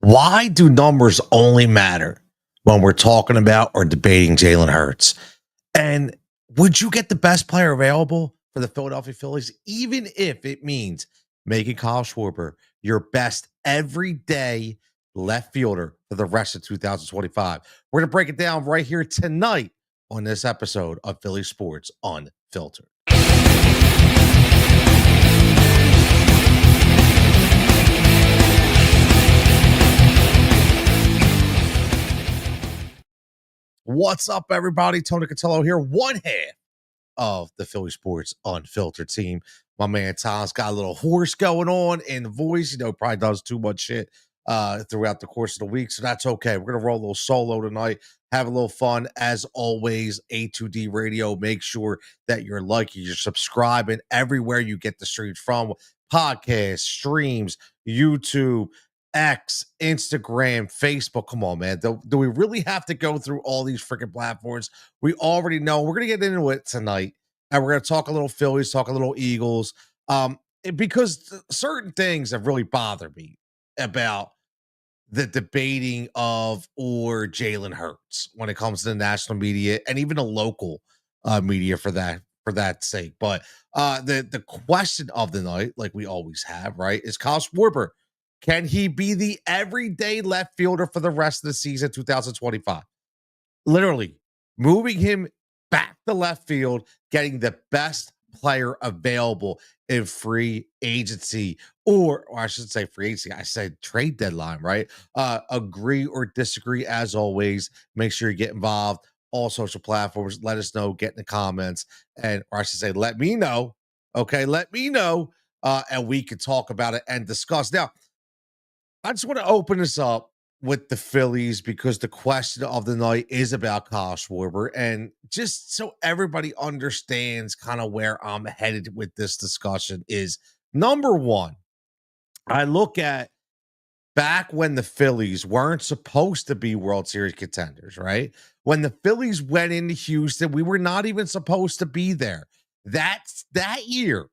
Why do numbers only matter when we're talking about or debating Jalen Hurts? And would you get the best player available for the Philadelphia Phillies, even if it means making Kyle Schwarber your best everyday left fielder for the rest of 2025? We're going to break it down right here tonight on this episode of Philly Sports Unfiltered. What's up, everybody? Tony Cutillo here, one half of the Philly Sports Unfiltered team. My man Tom's got a little hoarse going on in the voice. Probably does too much shit throughout the course of the week, so that's okay. We're going to roll a little solo tonight, have a little fun. As always, A2D Radio, make sure that you're liking, you're subscribing everywhere you get the streams from, podcasts, streams, YouTube, X, Instagram, Facebook. Come on, man. Do we really have to go through all these freaking platforms? We already know. We're going to get into it tonight, and we're going to talk a little Phillies, talk a little Eagles, because certain things have really bothered me about the debating of or Jalen Hurts when it comes to the national media and even the local media for that sake. But the question of the night, like we always have, right, is Kyle Schwarber. Can he be the everyday left fielder for the rest of the season 2025? Literally moving him back to left field, getting the best player available in free agency, or I should say free agency. I said trade deadline, right? Agree or disagree as always. Make sure you get involved. All social platforms. Let us know. Get in the comments, or I should say, let me know. Okay, let me know, and we can talk about it and discuss. Now, I just want to open this up with the Phillies because the question of the night is about Kyle Schwarber. And just so everybody understands kind of where I'm headed with this discussion is number one, I look at back when the Phillies weren't supposed to be World Series contenders, right? When the Phillies went into Houston, we were not even supposed to be there. That's that year,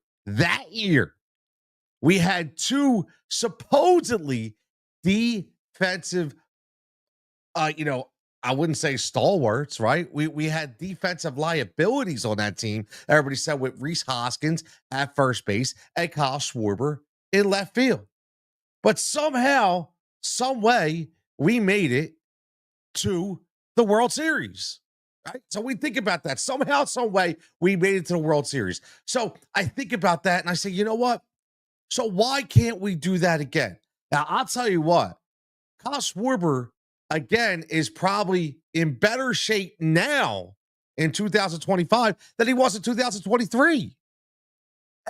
we had two supposedly defensive, I wouldn't say stalwarts, right? We had defensive liabilities on that team. Everybody said with Rhys Hoskins at first base and Kyle Schwarber in left field. But somehow, some way, we made it to the World Series. Right? So we think about that. Somehow, some way, we made it to the World Series. So I think about that and I say, you know what? So why can't we do that again? Now, I'll tell you what, Kyle Schwarber, again, is probably in better shape now in 2025 than he was in 2023.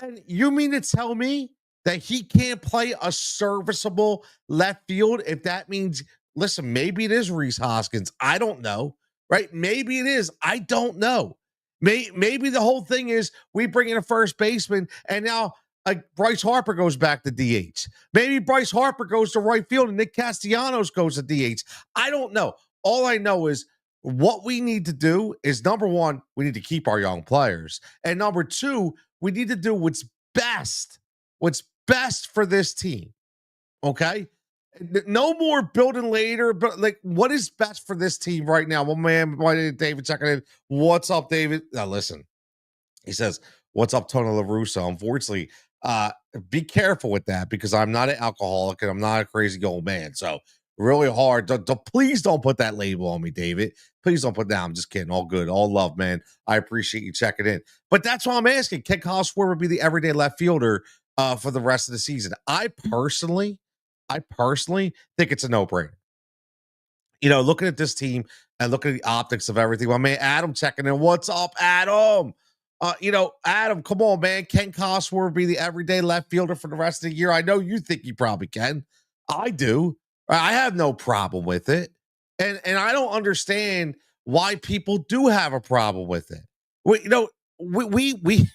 And you mean to tell me that he can't play a serviceable left field if that means, listen, maybe it is Rhys Hoskins. I don't know, right? Maybe it is. I don't know. Maybe the whole thing is we bring in a first baseman and now Bryce Harper goes back to DH. Maybe Bryce Harper goes to right field and Nick Castellanos goes to DH. I don't know. All I know is what we need to do is number one, we need to keep our young players. And number two, we need to do what's best for this team. Okay? No more building later, but like what is best for this team right now? Well, man, why did David checking in? What's up, David? Now listen. He says, what's up, Tony La Russa? Unfortunately, be careful with that because I'm not an alcoholic and I'm not a crazy old man. So really hard. Please don't put that label on me, David. Please don't put that. I'm just kidding. All good. All love, man. I appreciate you checking in. But that's why I'm asking. Can Kyle Schwarber be the everyday left fielder for the rest of the season? I personally think it's a no-brainer. Looking at this team and looking at the optics of everything. My man Adam checking in. What's up, Adam? Adam, come on, man. Can Kyle Schwarber be the everyday left fielder for the rest of the year? I know you think he probably can. I do. I have no problem with it. And I don't understand why people do have a problem with it. We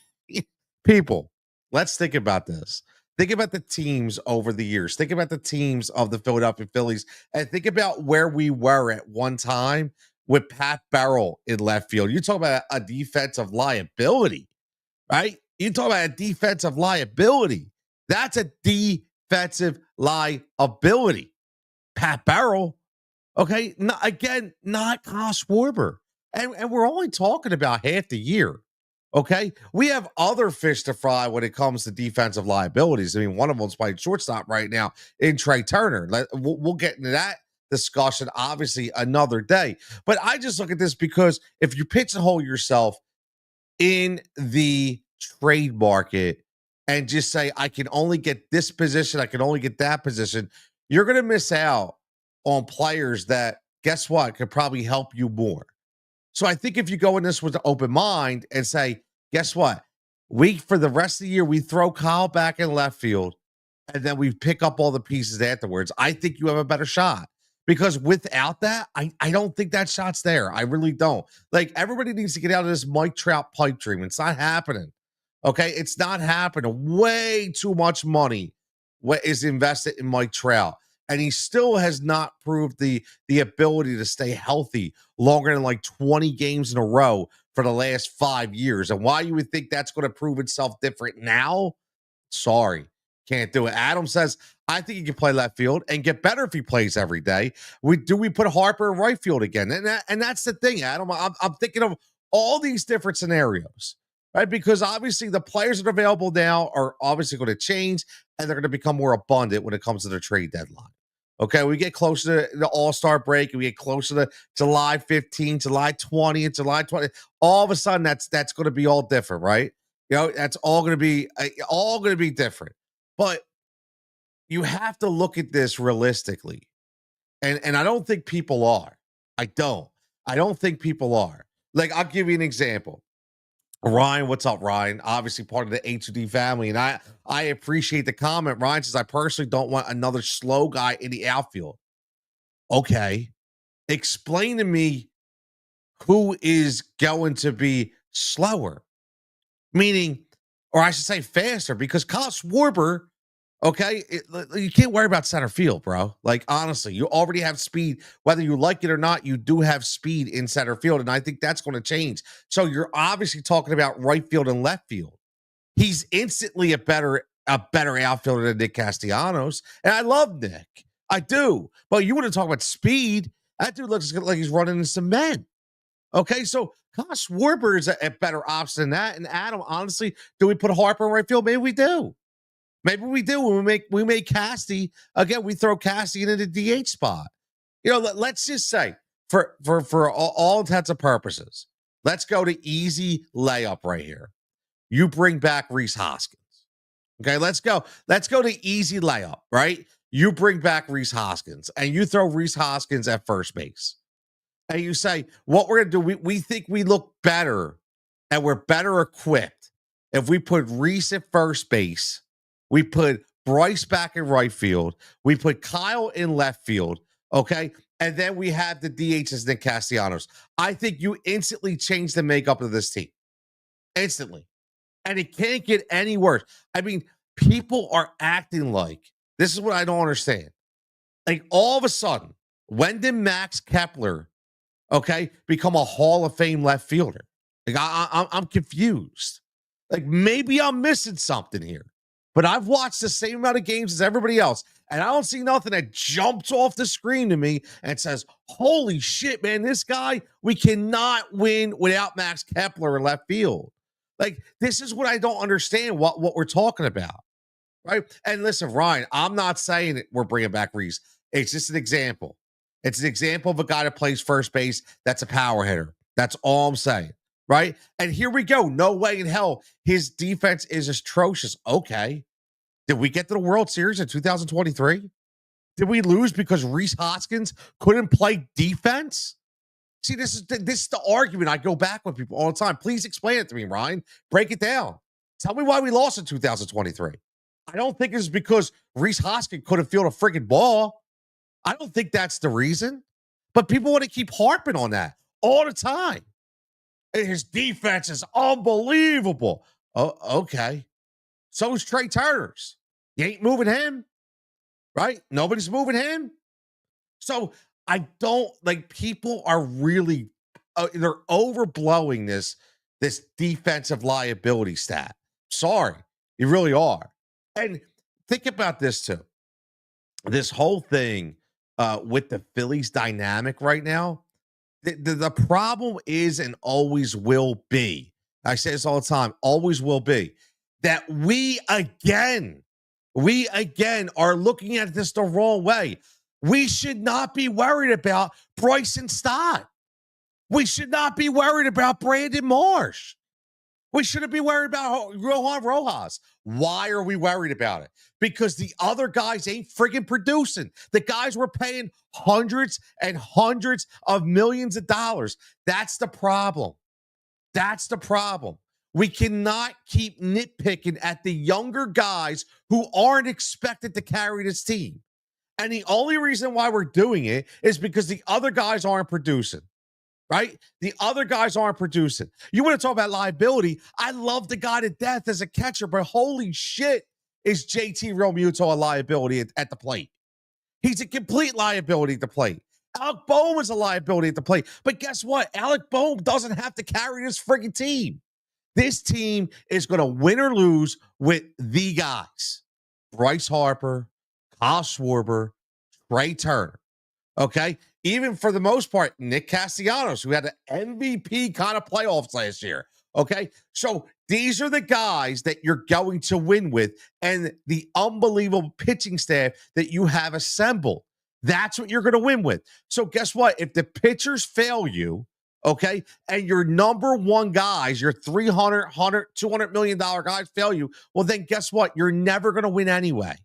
people, let's think about this. Think about the teams over the years. Think about the teams of the Philadelphia Phillies and think about where we were at one time with Pat Burrell in left field. You talk about a defensive liability, right? You talk about a defensive liability. That's a defensive liability. Pat Barrel. Okay, not Kyle Schwarber. And we're only talking about half the year. Okay, we have other fish to fry when it comes to defensive liabilities. I mean, one of them's playing shortstop right now in Trey Turner. We'll get into that discussion obviously another day. But I just look at this because if you pigeonhole yourself in the trade market and just say, I can only get this position, I can only get that position, you're going to miss out on players that, guess what, could probably help you more. So I think if you go in this with an open mind and say, guess what, for the rest of the year, we throw Kyle back in left field and then we pick up all the pieces afterwards, I think you have a better shot. Because without that, I don't think that shot's there. I really don't. Like, everybody needs to get out of this Mike Trout pipe dream. It's not happening. Okay? It's not happening. Way too much money is invested in Mike Trout. And he still has not proved the ability to stay healthy longer than like 20 games in a row for the last 5 years. And why you would think that's going to prove itself different now? Sorry. Can't do it. Adam says, I think he can play left field and get better if he plays every day. We put Harper in right field again? And that's the thing, Adam. I'm thinking of all these different scenarios, right? Because obviously the players that are available now are obviously going to change and they're going to become more abundant when it comes to the trade deadline. Okay, we get closer to the All-Star break and we get closer to July 15, July 20, and July 20. All of a sudden, that's going to be all different, right? You know, that's all going to be different. But you have to look at this realistically. And I don't think people are. I don't think people are. Like, I'll give you an example. Ryan, what's up, Ryan? Obviously part of the H2D family. And I appreciate the comment. Ryan says, I personally don't want another slow guy in the outfield. Okay. Explain to me who is going to be slower. Meaning, or I should say faster, because Kyle Schwarber, okay, you can't worry about center field, bro. Like, honestly, you already have speed. Whether you like it or not, you do have speed in center field, and I think that's going to change. So you're obviously talking about right field and left field. He's instantly a better outfielder than Nick Castellanos, and I love Nick. I do. But you want to talk about speed, that dude looks like he's running in cement. Okay, so Kyle Schwarber is a better option than that. And Adam, honestly, do we put Harper in right field? Maybe we do. Maybe we do. When we make Casty again, we throw Casty into the DH spot. You know, let's just say for all intents and purposes, let's go to easy layup right here. You bring back Rhys Hoskins. Okay, let's go. Let's go to easy layup, right? You bring back Rhys Hoskins and you throw Rhys Hoskins at first base. And you say, what we're going to do, we think we look better and we're better equipped if we put Rhys at first base, we put Bryce back in right field, we put Kyle in left field, okay? And then we have the DHs, Nick Castellanos. I think you instantly change the makeup of this team. Instantly. And it can't get any worse. I mean, people are acting like, this is what I don't understand. Like, all of a sudden, when did Max Kepler, okay, become a Hall of Fame left fielder? Like, I'm confused. Like, maybe I'm missing something here. But I've watched the same amount of games as everybody else, and I don't see nothing that jumps off the screen to me and says, holy shit, man, this guy, we cannot win without Max Kepler in left field. Like, this is what I don't understand what we're talking about, right? And listen, Ryan, I'm not saying that we're bringing back Rhys. It's just an example. It's an example of a guy that plays first base that's a power hitter. That's all I'm saying, right? And here we go. No way in hell his defense is atrocious. Okay. Did we get to the World Series in 2023? Did we lose because Rhys Hoskins couldn't play defense? See, this is the argument I go back with people all the time. Please explain it to me, Ryan. Break it down. Tell me why we lost in 2023. I don't think it's because Rhys Hoskins couldn't field a freaking ball. I don't think that's the reason. But people want to keep harping on that all the time. And his defense is unbelievable. Oh, okay. So is Trey Turner's. You ain't moving him, right? Nobody's moving him. So I don't, like, people are really, they're overblowing this defensive liability stat. Sorry, you really are. And think about this too. This whole thing with the Phillies dynamic right now. The problem is and always will be. I say this all the time, always will be that we again are looking at this the wrong way. We should not be worried about Bryson Stott. We should not be worried about Brandon Marsh. We shouldn't be worried about Rohan Rojas. Why are we worried about it? Because the other guys ain't friggin' producing. The guys we're paying hundreds and hundreds of millions of dollars. That's the problem. That's the problem. We cannot keep nitpicking at the younger guys who aren't expected to carry this team. And the only reason why we're doing it is because the other guys aren't producing. Right? The other guys aren't producing. You want to talk about liability? I love the guy to death as a catcher, but holy shit, is JT Realmuto a liability at the plate? He's a complete liability at the plate. Alec Boehm is a liability at the plate. But guess what? Alec Boehm doesn't have to carry this friggin' team. This team is going to win or lose with the guys. Bryce Harper, Kyle Schwarber, Trey Turner. Okay? Even for the most part, Nick Castellanos, who had an MVP kind of playoffs last year. Okay. So these are the guys that you're going to win with and the unbelievable pitching staff that you have assembled. That's what you're going to win with. So guess what? If the pitchers fail you, okay, and your number one guys, your $200 million guys fail you, well, then guess what? You're never going to win anyway.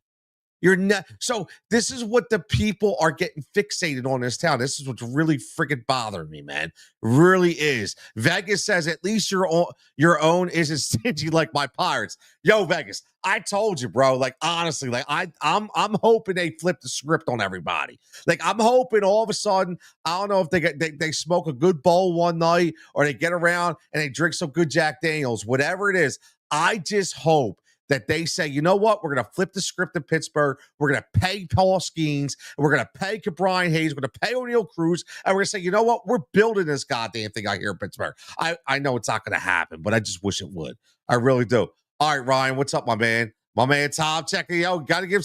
You're not. So this is what the people are getting fixated on this town. This is what's really freaking bothering me, man. Really is. Vegas says at least your own isn't stingy like my Pirates. Yo, Vegas, I told you, bro. Like honestly, like I'm hoping they flip the script on everybody. Like I'm hoping all of a sudden, I don't know if they smoke a good bowl one night or they get around and they drink some good Jack Daniels, whatever it is. I just hope that they say, you know what, we're going to flip the script in Pittsburgh. We're going to pay Paul Skeens. And we're going to pay Brian Hayes. We're going to pay O'Neill Cruz. And we're going to say, you know what, we're building this goddamn thing out here in Pittsburgh. I know it's not going to happen, but I just wish it would. I really do. All right, Ryan, what's up, my man? My man Tom checking. Got to give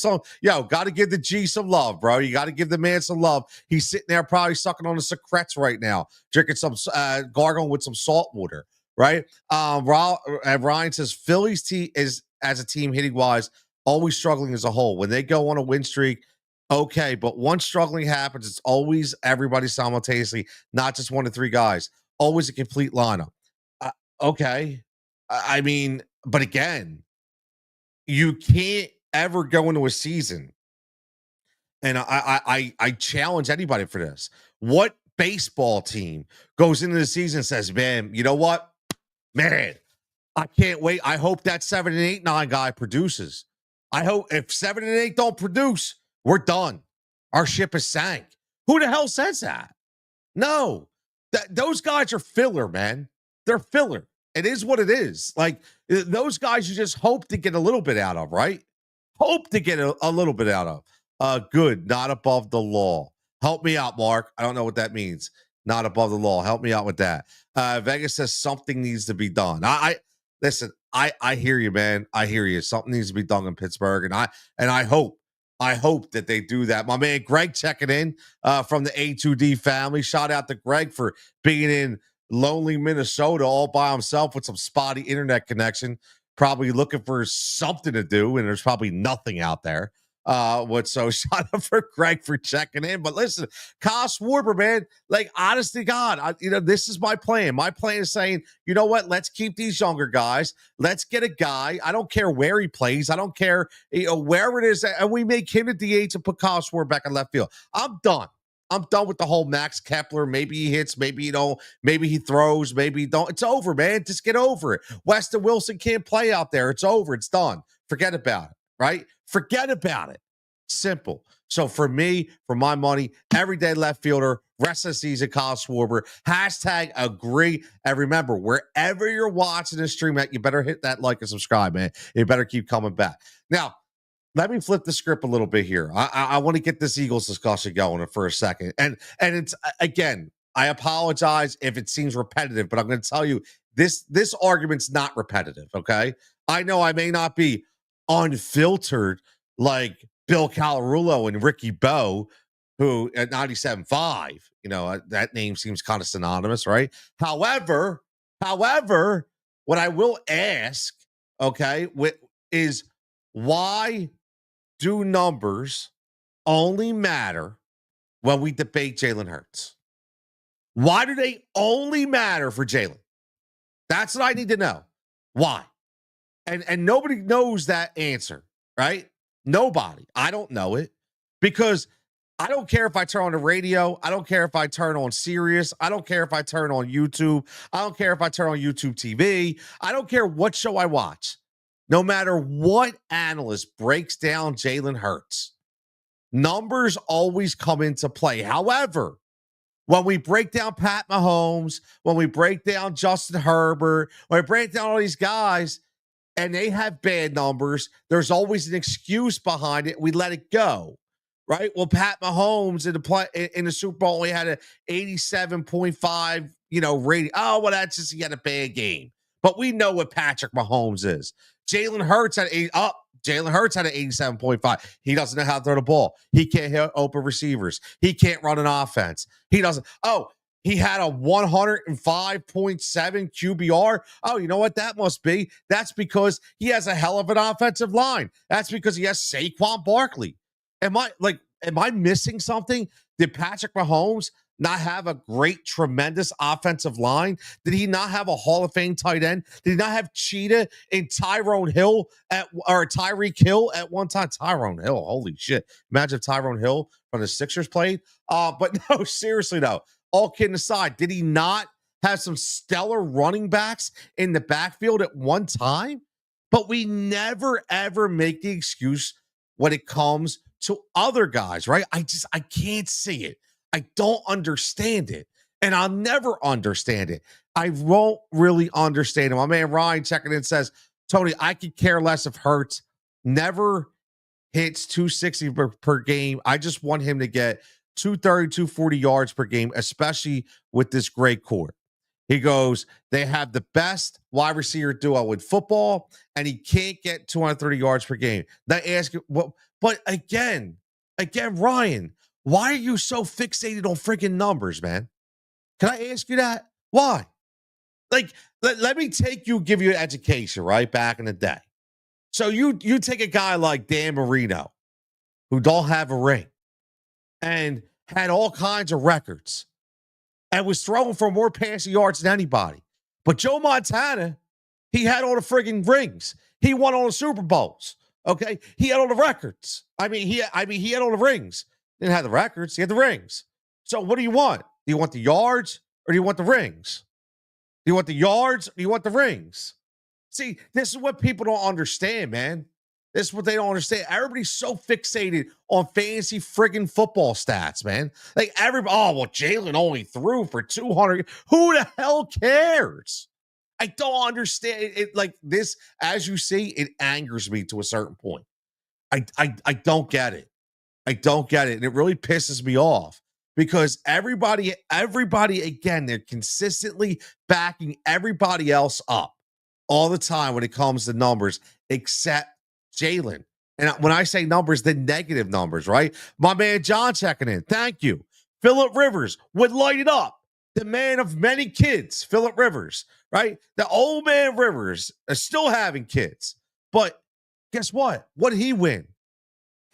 the G some love, bro. You got to give the man some love. He's sitting there probably sucking on the secrets right now, drinking some gargling with some salt water, right? Ryan says Phillies is as a team hitting wise, always struggling as a whole. When they go on a win streak, okay, but once struggling happens, it's always everybody simultaneously, not just 1 to 3 guys. Always a complete lineup. Okay, I mean, but again, you can't ever go into a season, and I challenge anybody for this. What baseball team goes into the season and says, "Man, you know what, man." I can't wait. I hope that 7 and 8, 9 guy produces. I hope if 7 and 8 don't produce, we're done. Our ship is sank. Who the hell says that? No, those guys are filler, man. They're filler. It is what it is. Like those guys, you just hope to get a little bit out of, right? Hope to get a little bit out of. Good, not above the law. Help me out, Mark. I don't know what that means. Not above the law. Help me out with that. Vegas says something needs to be done. Listen, I hear you, man. I hear you. Something needs to be done in Pittsburgh, and I hope that they do that. My man Greg checking in from the A2D family. Shout out to Greg for being in lonely Minnesota all by himself with some spotty internet connection, probably looking for something to do, and there's probably nothing out there. So shout out for Greg for checking in. But listen, Kyle Schwarber, man, like honest to God, this is my plan. My plan is saying, you know what? Let's keep these younger guys. Let's get a guy. I don't care where he plays. I don't care, wherever it is, and we make him a DH and put Kyle Schwarber back in left field. I'm done. I'm done with the whole Max Kepler. Maybe he hits, maybe you don't, maybe he throws, maybe he don't. It's over, man. Just get over it. Weston Wilson can't play out there. It's over. It's done. Forget about it, right? Forget about it. Simple. So for me, for my money, everyday left fielder, rest of the season, Kyle Schwarber. Hashtag agree. And remember, wherever you're watching this stream at, you better hit that like and subscribe, man. You better keep coming back. Now, let me flip the script a little bit here. I want to get this Eagles discussion going for a second. And it's, again, I apologize if it seems repetitive, but I'm going to tell you this argument's not repetitive, okay? I know I may not be unfiltered like Bill Calarulo and Ricky Bowe, who at 97.5, that name seems kind of synonymous, right? However, what I will ask, okay, is why do numbers only matter when we debate Jalen Hurts? Why do they only matter for Jalen? That's what I need to know. Why? And nobody knows that answer, right? Nobody. I don't know it because I don't care if I turn on the radio. I don't care if I turn on Sirius. I don't care if I turn on YouTube. I don't care if I turn on YouTube TV. I don't care what show I watch. No matter what analyst breaks down Jalen Hurts, numbers always come into play. However, when we break down Pat Mahomes, when we break down Justin Herbert, when we break down all these guys, and they have bad numbers, there's always an excuse behind it. We let it go, right? Well, Pat Mahomes in the Super Bowl only had an 87.5, rating. Oh, well, that's just he had a bad game. But we know what Patrick Mahomes is. Jalen Hurts had Jalen Hurts had an 87.5. He doesn't know how to throw the ball. He can't hit open receivers. He can't run an offense. He doesn't. Oh, he had a 105.7 QBR. Oh, you know what that must be? That's because he has a hell of an offensive line. That's because he has Saquon Barkley. Am I missing something? Did Patrick Mahomes not have a great, tremendous offensive line? Did he not have a Hall of Fame tight end? Did he not have Cheetah and Tyreek Hill at one time? Tyrone Hill, holy shit. Imagine if Tyrone Hill from the Sixers played. But no, seriously though, all kidding aside, did he not have some stellar running backs in the backfield at one time? But we never, ever make the excuse when it comes to other guys, right? I can't see it. I don't understand it. And I'll never understand it. I won't really understand it. My man Ryan checking in says, Tony, I could care less if Hurts never hits 260 per game. I just want him to get 230, 240 yards per game, especially with this great core. He goes, they have the best wide receiver duo in football, and he can't get 230 yards per game. They ask you, well, but again, Ryan, why are you so fixated on freaking numbers, man? Can I ask you that? Why? Like, let me give you an education, right? Back in the day. So you take a guy like Dan Marino, who don't have a ring, and had all kinds of records, and was throwing for more passing yards than anybody. But Joe Montana, he had all the friggin' rings. He won all the Super Bowls. Okay, he had all the records. He had all the rings. Didn't have the records. He had the rings. So what do you want? Do you want the yards or do you want the rings? Do you want the yards or do you want the rings? See, this is what people don't understand, man. This is what they don't understand. Everybody's so fixated on fantasy friggin' football stats, man. Like Jalen only threw for 200. Who the hell cares? I don't understand it. Like this, as you see, it angers me to a certain point. I don't get it. I don't get it. And it really pisses me off because everybody, again, they're consistently backing everybody else up all the time when it comes to numbers, except Jalen. And when I say numbers, the negative numbers, right? My man John checking in. Thank you. Phillip Rivers would light it up. The man of many kids, Phillip Rivers, right? The old man Rivers is still having kids. But guess what? What did he win?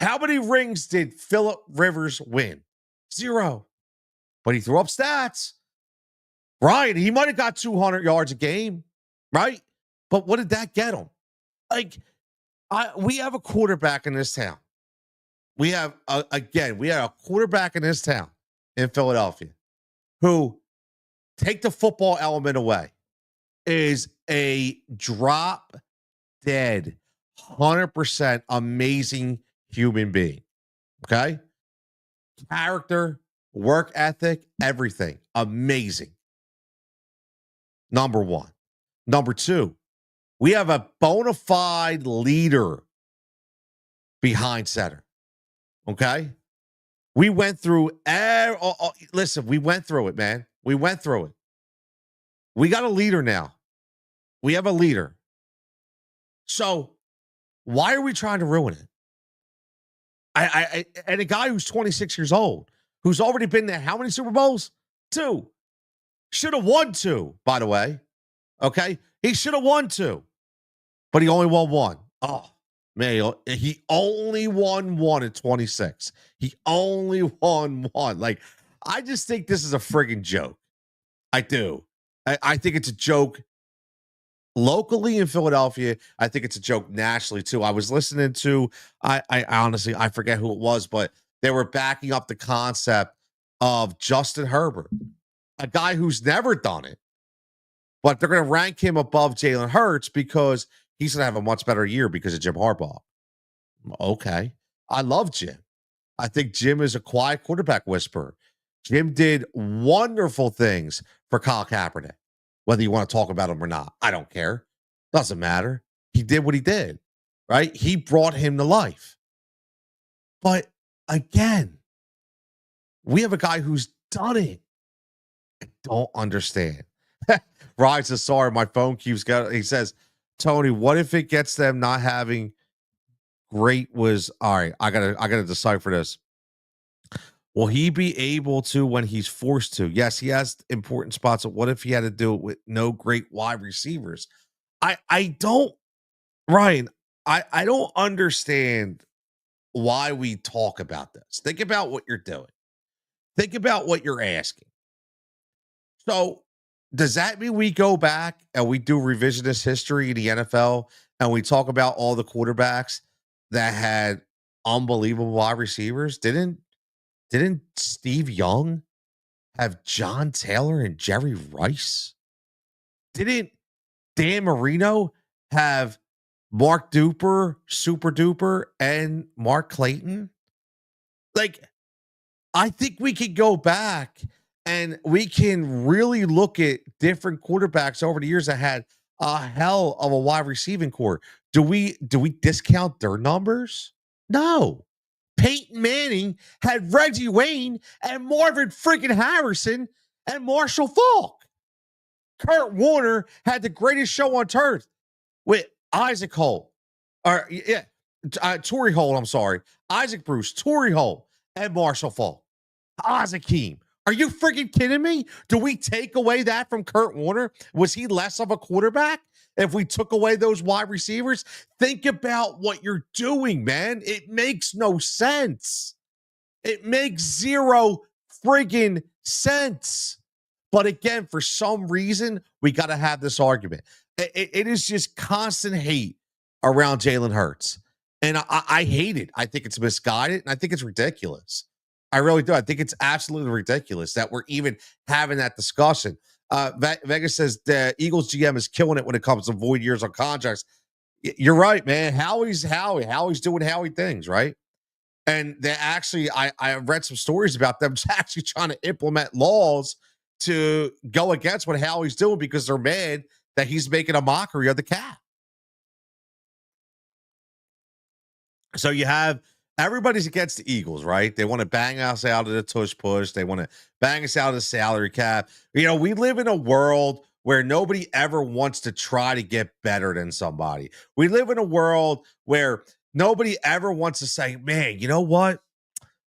How many rings did Phillip Rivers win? 0. But he threw up stats. Right. He might have got 200 yards a game, right? But what did that get him? We have a quarterback in this town. We have a quarterback in this town in Philadelphia who, take the football element away, is a drop dead, 100% amazing human being. Okay? Character, work ethic, everything. Amazing. Number one. Number two, we have a bona fide leader behind center. Okay? We went through, listen, we went through it, man. We went through it. We got a leader now. We have a leader. So why are we trying to ruin it? And a guy who's 26 years old. who's already been there how many Super Bowls? 2. Should have won 2, by the way. Okay? He should have won 2, but he only won 1. Oh, man, he only won 1 in 26. He only won 1. Like, I just think this is a friggin' joke. I do. I think it's a joke locally in Philadelphia. I think it's a joke nationally too. I was listening to, I honestly, I forget who it was, but they were backing up the concept of Justin Herbert, a guy who's never done it, but they're going to rank him above Jalen Hurts because he's going to have a much better year because of Jim Harbaugh. Okay. I love Jim. I think Jim is a quiet quarterback whisperer. Jim did wonderful things for Kyle Kaepernick. Whether you want to talk about him or not, I don't care. Doesn't matter. He did what he did, right? He brought him to life. But again, we have a guy who's done it. I don't understand. Ryan says, sorry, my phone keeps going. He says, Tony, what if it gets them not having great was all right. I gotta decipher this. Will he be able to when he's forced to? Yes, he has important spots. But what if he had to do it with no great wide receivers? I don't, Ryan, I don't understand why we talk about this. Think about what you're doing. Think about what you're asking. So does that mean we go back and we do revisionist history in the NFL and we talk about all the quarterbacks that had unbelievable wide receivers? Didn't Steve Young have John Taylor and Jerry Rice? Didn't Dan Marino have Mark Duper, Super Duper, and Mark Clayton? Like, I think we could go back and we can really look at different quarterbacks over the years that had a hell of a wide receiving core. Do we discount their numbers? No. Peyton Manning had Reggie Wayne and Marvin freaking Harrison and Marshall Faulk. Kurt Warner had the greatest show on turf with Isaac Hole. Torrey Hole, I'm sorry. Isaac Bruce, Torrey Hole, and Marshall Faulk. Hakeem. Are you freaking kidding me? Do we take away that from Kurt Warner? Was he less of a quarterback if we took away those wide receivers? Think about what you're doing, man. It makes no sense. It makes zero friggin' sense. But again, for some reason, we got to have this argument. It is just constant hate around Jalen Hurts. And I hate it. I think it's misguided, and I think it's ridiculous. I really do. I think it's absolutely ridiculous that we're even having that discussion. Vegas says the Eagles GM is killing it when it comes to void years on contracts. You're right, man. Howie's Howie. Howie's doing Howie things, right? And they actually, I read some stories about them actually trying to implement laws to go against what Howie's doing because they're mad that he's making a mockery of the cap. So you have everybody's against the Eagles, right? They want to bang us out of the tush push. They want to bang us out of the salary cap. You know, we live in a world where nobody ever wants to try to get better than somebody. We live in a world where nobody ever wants to say, man, you know what?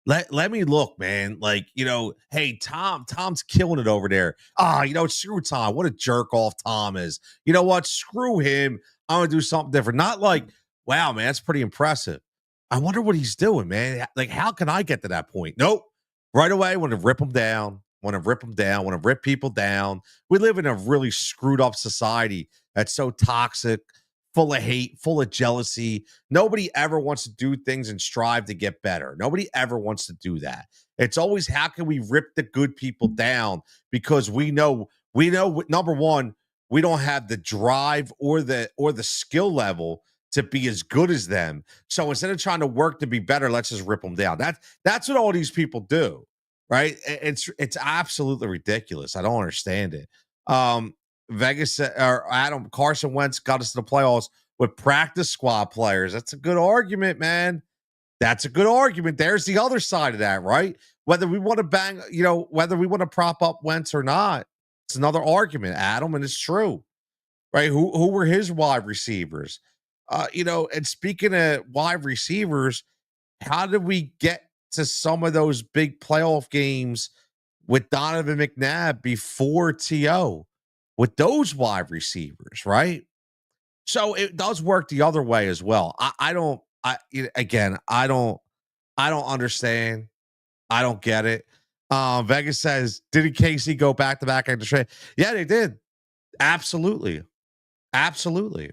Let me look, man. Like, you know, hey, Tom's killing it over there. Screw Tom. What a jerk off Tom is. You know what? Screw him. I'm going to do something different. Not like, wow, man, that's pretty impressive. I wonder what he's doing, man. Like, how can I get to that point? Nope. Right away, want to rip him down. Want to rip people down. We live in a really screwed up society that's so toxic, full of hate, full of jealousy. Nobody ever wants to do things and strive to get better. Nobody ever wants to do that. It's always, how can we rip the good people down? Because we know, number one, we don't have the drive or the skill level to be as good as them. So instead of trying to work to be better, let's just rip them down. That's what all these people do, right? It's absolutely ridiculous. I don't understand it. Vegas or Adam Carson Wentz got us to the playoffs with practice squad players. That's a good argument, man. That's a good argument. There's the other side of that, right? Whether we want to whether we want to prop up Wentz or not, it's another argument, Adam, and it's true, right? Who were his wide receivers? And speaking of wide receivers, how did we get to some of those big playoff games with Donovan McNabb before TO with those wide receivers, right? So it does work the other way as well. I don't I again, I don't understand. I don't get it. Vegas says, didn't Casey go back to back after trade? Yeah, they did. Absolutely. Absolutely.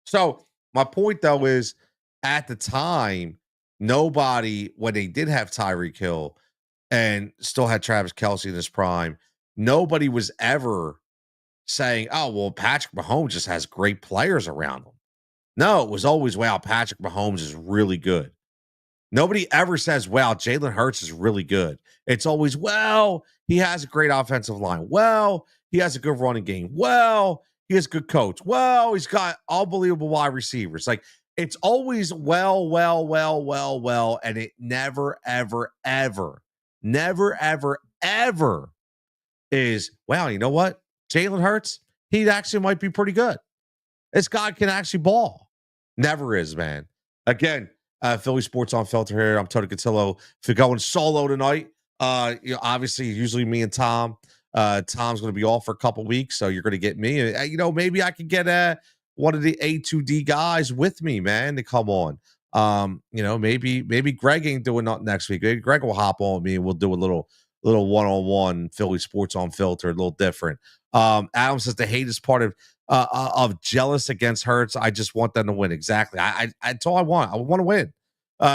So my point though is at the time, nobody, when they did have Tyreek Hill and still had Travis Kelsey in his prime, nobody was ever saying, oh, well, Patrick Mahomes just has great players around him. No, it was always, wow, Patrick Mahomes is really good. Nobody ever says, wow, Jalen Hurts is really good. It's always, well, he has a great offensive line. Well, he has a good running game. Well, he has a good coach. Well, he's got unbelievable wide receivers. Like, it's always well, and it never, ever, ever, never, ever, ever is, wow, you know what? Jalen Hurts, he actually might be pretty good. This guy can actually ball. Never is, man. Again, Philly Sports Unfiltered here. I'm Tony Cutillo. If you're going solo tonight, obviously, usually me and Tom. Tom's going to be off for a couple weeks, so you're going to get me. Maybe I could get one of the A2D guys with me, man, to come on. Maybe Greg ain't doing nothing next week. Maybe Greg will hop on with me and we'll do a little one-on-one Philly Sports Unfiltered, a little different. Adam says the hate is part of jealous against Hurts. I just want them to win. Exactly. That's all I want. I want to win.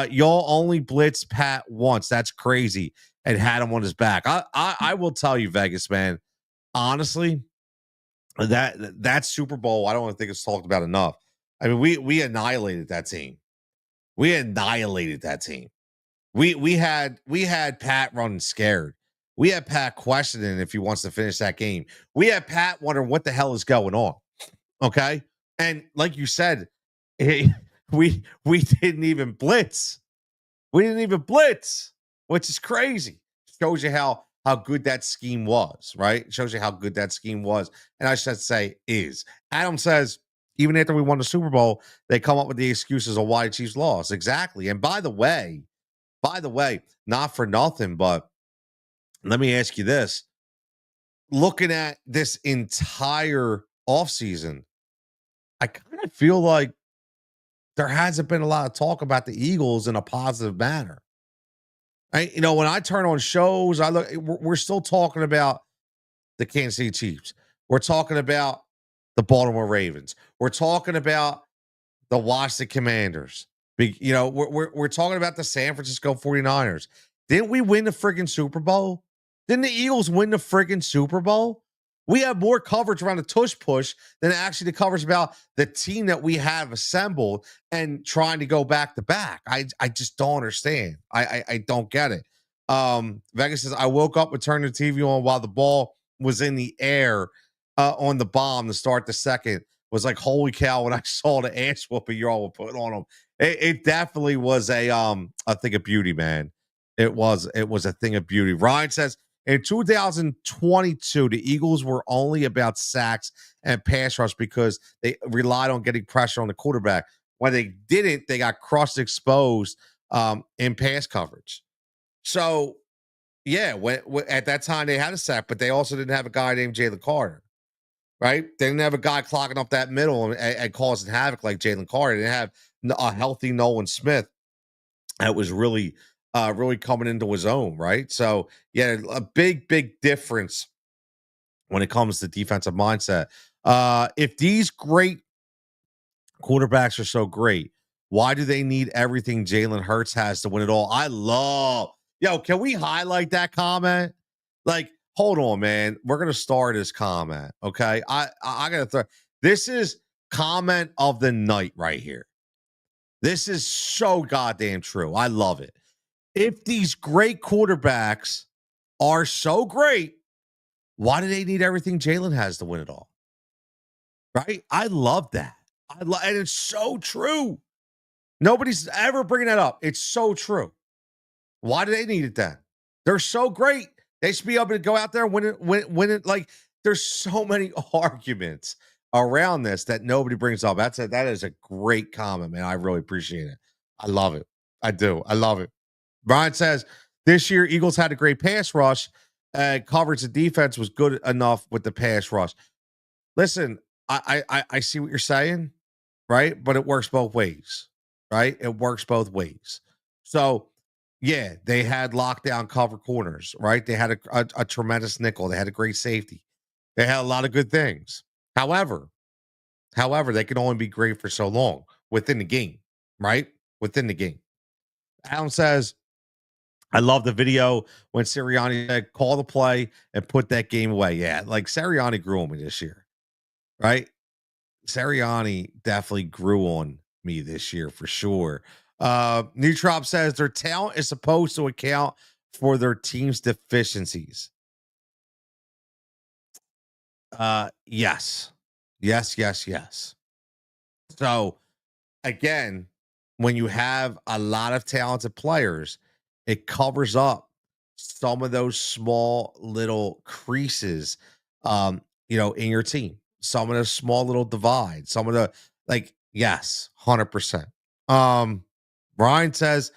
Y'all only blitzed Pat once. That's crazy. And had him on his back. I will tell you, Vegas, man. Honestly, that Super Bowl, I don't think it's talked about enough. I mean, we annihilated that team. We annihilated that team. We had Pat running scared. We had Pat questioning if he wants to finish that game. We had Pat wondering what the hell is going on. Okay. And like you said, we didn't even blitz. We didn't even blitz, which is crazy. Shows you how good that scheme was, right? Shows you how good that scheme was. And I should say is. Adam says, even after we won the Super Bowl, they come up with the excuses of why the Chiefs lost. Exactly. And by the way, not for nothing, but let me ask you this. Looking at this entire offseason, I kind of feel like there hasn't been a lot of talk about the Eagles in a positive manner. When I turn on shows, we're still talking about the Kansas City Chiefs. We're talking about the Baltimore Ravens. We're talking about the Washington Commanders. We're talking about the San Francisco 49ers. Didn't we win the friggin' Super Bowl? Didn't the Eagles win the friggin' Super Bowl? We have more coverage around the tush push than actually the coverage about the team that we have assembled and trying to go back to back. I just don't understand. I don't get it. Vegas says, I woke up and turned the TV on while the ball was in the air on the bomb to start the second. Was like, holy cow, when I saw the ass whooping you all were putting on them. It definitely was a thing of beauty, man. It was a thing of beauty. Ryan says, in 2022, the Eagles were only about sacks and pass rush because they relied on getting pressure on the quarterback. When they didn't, they got cross exposed in pass coverage. So, yeah, when at that time they had a sack, but they also didn't have a guy named Jalen Carter. Right? They didn't have a guy clogging up that middle and causing havoc like Jalen Carter. They didn't have a healthy Nolan Smith that was really coming into his own, right? So, yeah, a big difference when it comes to defensive mindset. If these great quarterbacks are so great, why do they need everything Jalen Hurts has to win it all? Can we highlight that comment? Like, hold on, man. We're gonna start this comment. Okay. I gotta throw this is comment of the night right here. This is so goddamn true. I love it. If these great quarterbacks are so great, why do they need everything Jalen has to win it all? Right? I love that. And it's so true. Nobody's ever bringing that up. It's so true. Why do they need it then? They're so great. They should be able to go out there and win it. Like, there's so many arguments around this that nobody brings up. That is a great comment, man. I really appreciate it. I love it. I do. I love it. Brian says this year Eagles had a great pass rush, and coverage and defense was good enough with the pass rush. Listen, I see what you're saying, right? But it works both ways, right? It works both ways. So, yeah, they had lockdown cover corners, right? They had a tremendous nickel. They had a great safety. They had a lot of good things. However, they can only be great for so long within the game, right? Within the game. Alan says, I love the video when Sirianni said, call the play and put that game away. Yeah, like Sirianni grew on me this year, right? Sirianni definitely grew on me this year for sure. Neutrop says their talent is supposed to account for their team's deficiencies. Yes. Yes, yes, yes. So again, when you have a lot of talented players, it covers up some of those small little creases, in your team. Some of those small little divides. Some of the yes, 100%. Brian says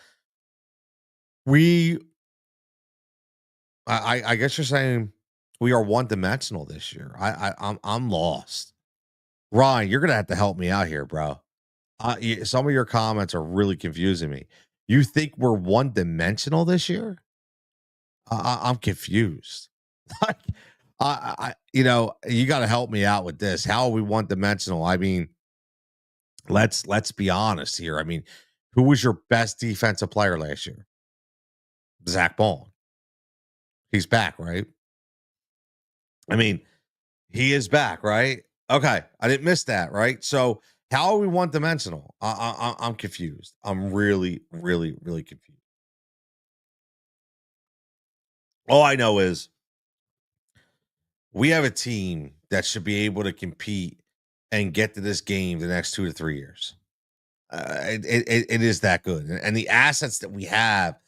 we. I guess you're saying we are one dimensional this year. I'm lost. Ryan, you're gonna have to help me out here, bro. Some of your comments are really confusing me. You think we're one dimensional this year? I'm confused. Like, you got to help me out with this. How are we one dimensional? I mean, let's be honest here. I mean, who was your best defensive player last year? Zach Bond. He's back, right? I mean, he is back, right? Okay, I didn't miss that, right? So how are we one dimensional? I'm confused. I'm really, really, really confused. All I know is we have a team that should be able to compete and get to this game the next 2 to 3 years. It is that good, and the assets that we have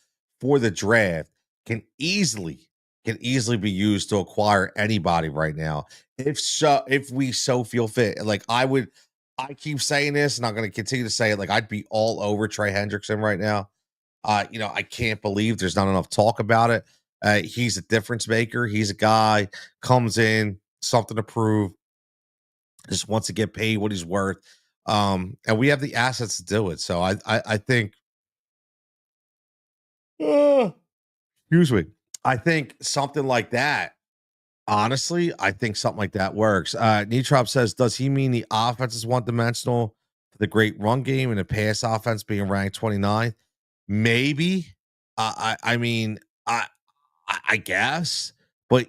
for the draft can easily be used to acquire anybody right now. If we so feel fit, like I keep saying this, and I'm going to continue to say it. Like I'd be all over Trey Hendrickson right now. I can't believe there's not enough talk about it. He's a difference maker. He's a guy comes in something to prove, just wants to get paid what he's worth. And we have the assets to do it. So I think, excuse me, I think something like that. Honestly, I think something like that works. Nitrop says, does he mean the offense is one dimensional for the great run game and the pass offense being ranked 29th? Maybe. I mean, I guess, but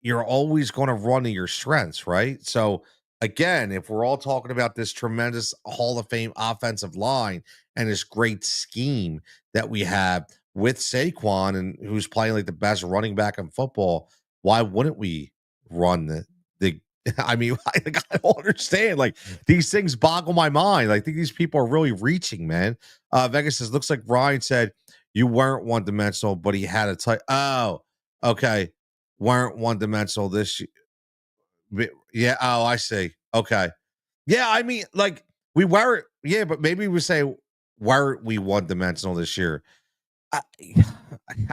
you're always going to run to your strengths, right? So again, if we're all talking about this tremendous Hall of Fame offensive line and this great scheme that we have with Saquon and who's playing like the best running back in football, why wouldn't we run the I mean, I don't understand. Like these things boggle my mind. I think these people are really reaching, man. Vegas says, looks like Ryan said you weren't one dimensional, but he had a tight. Oh, okay. Weren't one dimensional this year. Yeah. Oh, I see. Okay. Yeah. I mean, like we were, yeah, but maybe we say, weren't we one dimensional this year? I,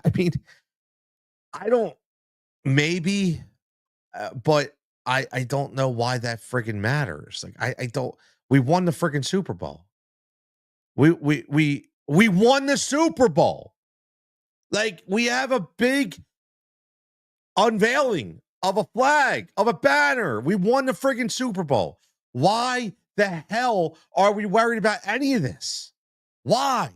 I mean, I don't, maybe, but I don't know why that friggin' matters. Like, I don't, we won the friggin' Super Bowl. We won the Super Bowl. Like, we have a big unveiling of a flag, of a banner. We won the friggin' Super Bowl. Why the hell are we worried about any of this? Why?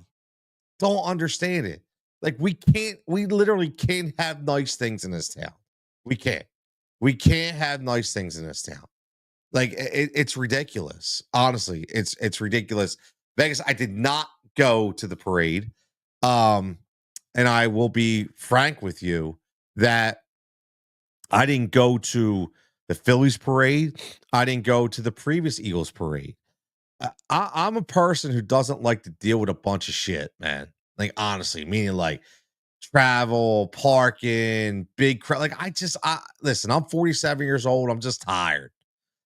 Don't understand it. Like, we literally can't have nice things in this town. We can't. We can't have nice things in this town. Like, it's ridiculous. Honestly, it's ridiculous. Vegas, I did not go to the parade. And I will be frank with you that I didn't go to the Phillies parade. I didn't go to the previous Eagles parade. I'm a person who doesn't like to deal with a bunch of shit, man. Like honestly, meaning like travel, parking, big crowd. Like I listen. I'm 47 years old. I'm just tired.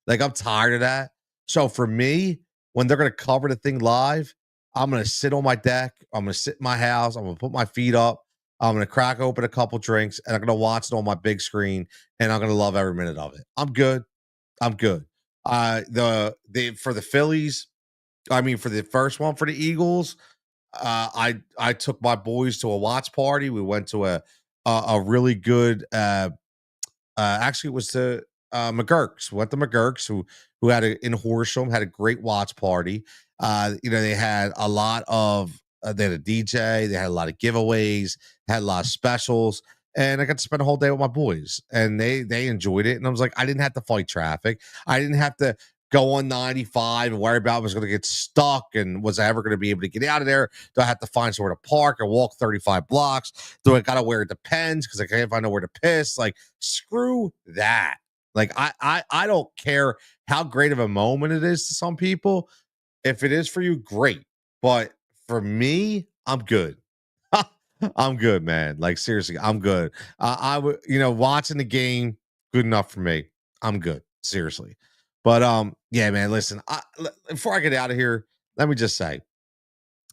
Like I'm tired of that. So for me, when they're gonna cover the thing live, I'm gonna sit on my deck. I'm gonna sit in my house. I'm gonna put my feet up. I'm gonna crack open a couple drinks, and I'm gonna watch it on my big screen, and I'm gonna love every minute of it. I'm good. I'm good. The for the Phillies, I mean for the first one for the Eagles, I took my boys to a watch party. We went to a really good actually, it was to McGurk's. We went to McGurk's, who had in Horsham, had a great watch party. They had a lot of they had a DJ, they had a lot of giveaways, had a lot of specials, and I got to spend a whole day with my boys, and they enjoyed it. And I was like, I didn't have to fight traffic. I didn't have to go on 95 and worry about I was going to get stuck and was I ever going to be able to get out of there? Do I have to find somewhere to park and walk 35 blocks? Do I got to wear it depends because I can't find nowhere to piss? Like, screw that. Like, I don't care how great of a moment it is to some people. If it is for you, great. But for me, I'm good. I'm good, man. Like, seriously, I'm good. I would, watching the game, good enough for me. I'm good. Seriously. But yeah, man, listen, before I get out of here, let me just say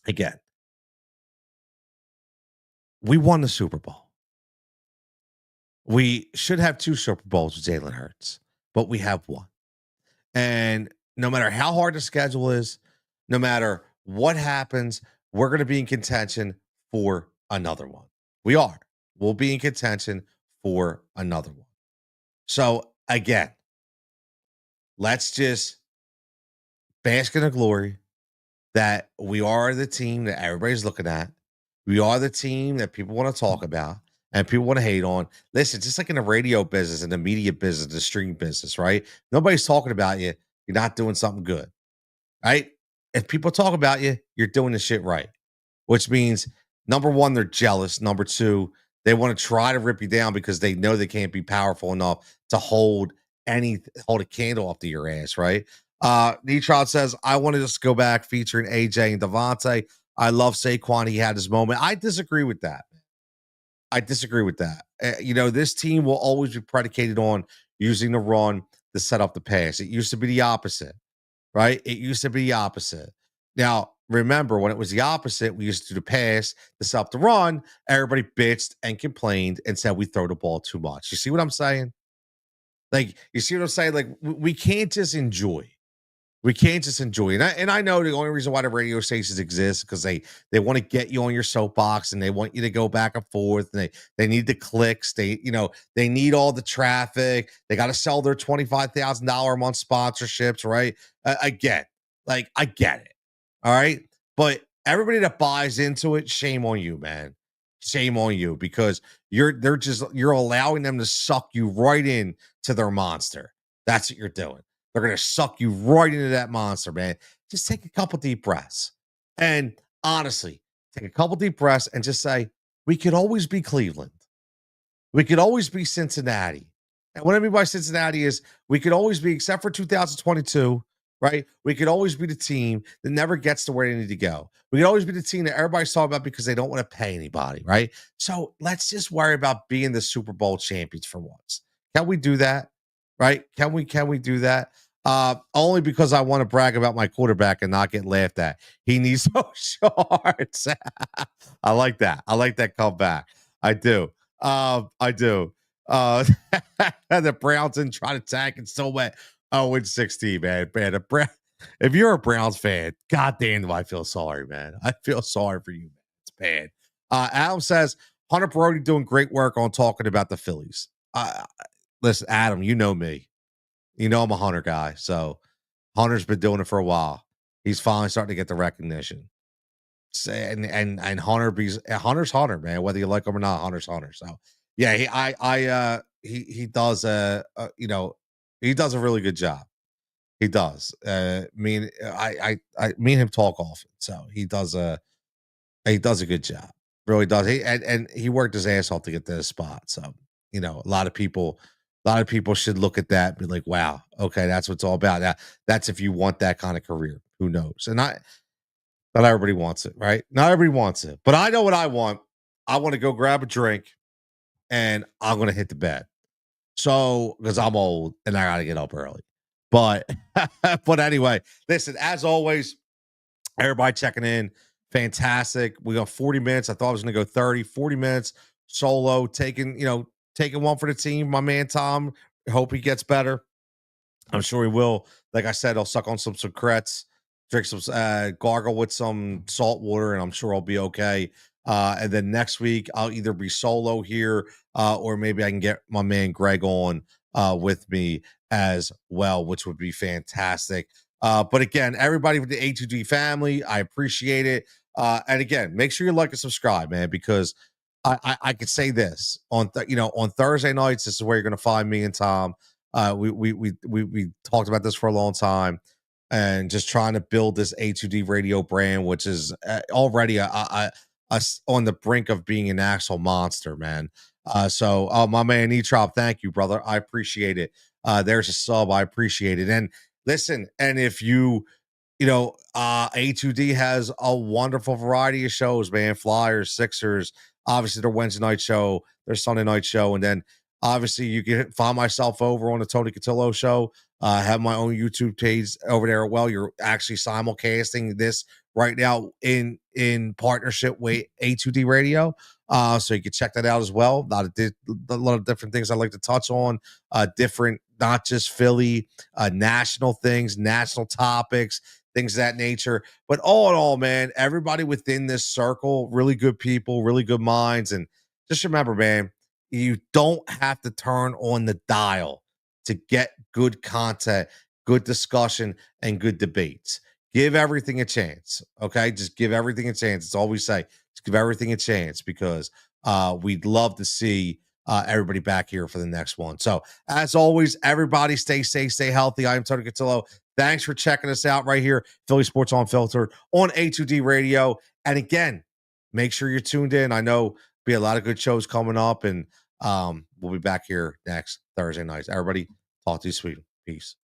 again, we won the Super Bowl. We should have two Super Bowls with Jalen Hurts, but we have one. And no matter how hard the schedule is, no matter what happens, we're going to be in contention for another one. We are. We'll be in contention for another one. So again, let's just bask in the glory that we are the team that everybody's looking at. We are the team that people want to talk about and people want to hate on. Listen, just like in the radio business and the media business, the stream business, right? Nobody's talking about you. You're not doing something good, right? If people talk about you, you're doing the shit right, which means number one, they're jealous. Number two, they want to try to rip you down because they know they can't be powerful enough to hold a candle up to your ass, right? Neutron says, I want to just go back featuring AJ and Devontae. I love Saquon. He had his moment. I disagree with that. I disagree with that. This team will always be predicated on using the run to set up the pass. It used to be the opposite, right? It used to be the opposite. Now, remember when it was the opposite, we used to do the pass to set up the run. Everybody bitched and complained and said we throw the ball too much. You see what I'm saying? Like, you see what I'm saying? Like, we can't just enjoy. We can't just enjoy it. And I know the only reason why the radio stations exist because they want to get you on your soapbox and they want you to go back and forth. And they need the clicks. They need all the traffic. They got to sell their $25,000 a month sponsorships, right? I get it. All right. But everybody that buys into it, shame on you, man. Shame on you because you're allowing them to suck you right in to their monster. That's what you're doing. They're going to suck you right into that monster, man. Just take a couple deep breaths. And honestly, take a couple deep breaths and just say, we could always be Cleveland. We could always be Cincinnati. And what I mean by Cincinnati is we could always be, except for 2022, right? We could always be the team that never gets to where they need to go. We could always be the team that everybody's talking about because they don't want to pay anybody, right? So let's just worry about being the Super Bowl champions for once. Can we do that? Right? Can we do that? Only because I want to brag about my quarterback and not get laughed at. He needs those shorts. I like that. I like that comeback. I do. I do. The Browns didn't try to tag and still went 0-16, man. If you're a Browns fan, goddamn, do I feel sorry, man. I feel sorry for you, man. It's bad. Adam says Hunter Brody doing great work on talking about the Phillies. Listen, Adam, you know me. You know I'm a Hunter guy. So Hunter's been doing it for a while. He's finally starting to get the recognition. And Hunter's Hunter, man. Whether you like him or not, Hunter's Hunter. So yeah, he does he does a really good job. He does. Me and him talk often. So he does a good job. Really does. And he worked his ass off to get to this spot. So, a lot of people should look at that and be like, wow, okay, that's what it's all about. That's if you want that kind of career. Who knows? And not everybody wants it, right? Not everybody wants it. But I know what I want. I want to go grab a drink and I'm gonna hit the bed. So, because I'm old and I gotta get up early. But but anyway, listen, as always. Everybody checking in. Fantastic. We got 40 minutes. I thought I was going to go 30, 40 minutes solo, taking one for the team. My man Tom, hope he gets better. I'm sure he will. Like I said, I'll suck on some secrets, drink some, gargle with some salt water, and I'm sure I'll be okay. And then next week, I'll either be solo here, or maybe I can get my man Greg on with me as well, which would be fantastic. But again, everybody with the A2D family, I appreciate it. And again, make sure you like and subscribe, man, because I could say this on Thursday nights. This is where you're going to find me and Tom. We talked about this for a long time, and just trying to build this A2D radio brand, which is already on the brink of being an actual monster, man. So my man Etrop, thank you, brother. I appreciate it. There's a sub. I appreciate it. And listen, and if A2D has a wonderful variety of shows, man. Flyers, Sixers, obviously their Wednesday night show, their Sunday night show, and then obviously you can find myself over on the Tony Cutillo show. I have my own YouTube page over there. Well, you're actually simulcasting this right now in partnership with A2D Radio. So you can check that out as well. A lot of different things I like to touch on, different, not just Philly, national things, national topics, things of that nature. But all in all, man, everybody within this circle, really good people, really good minds. And just remember, man, you don't have to turn on the dial to get good content, good discussion, and good debates. Give everything a chance. Okay. Just give everything a chance. It's all we say. Just give everything a chance, because we'd love to see everybody back here for the next one. So, as always, everybody stay safe, stay healthy. I am Tony Cutillo. Thanks for checking us out right here, Philly Sports Unfiltered on A2D Radio. And again, make sure you're tuned in. I know be a lot of good shows coming up, and we'll be back here next Thursday night. Everybody, talk to you soon. Peace.